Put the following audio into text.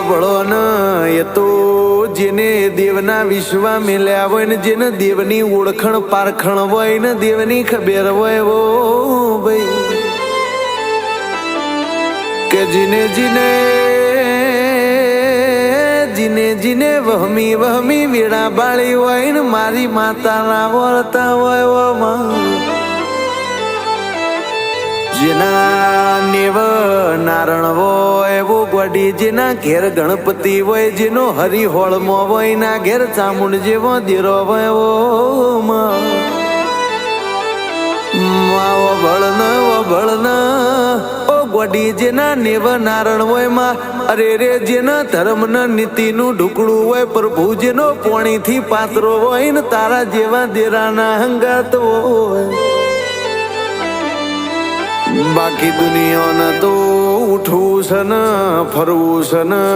ભળો ને એ તો જેને દેવના વિશ્વા મેલ્યા હોય ને જેને દેવની ઓળખણ પારખણ હોય ને દેવની ખબર હોય ઓ ભાઈ કે જીને જીને જીને જીને વહમી વહમી વેળા બાળી હોય ને મારી માતાના વર્તા હોય જેના નેવ નારણ હોય એવો ગોડી જેના ઘેર ગણપતિ હોય જેનો હરિહોળમો હોય ના ઘેર ચામુંડ જેવો દેરો હોય ઓ માવો ભળન ઓ ગોડી જેના નેવ નારણ હોય માં અરે રે જેના ધર્મ ના નીતિ નું ઢુકડું હોય પ્રભુ જેનો પોણી થી પાત્રો હોય ને તારા જેવા દેરાના હંગાત હોય બાકી દુનિયાને તો ઉઠવું છે ને ફરવું છે ને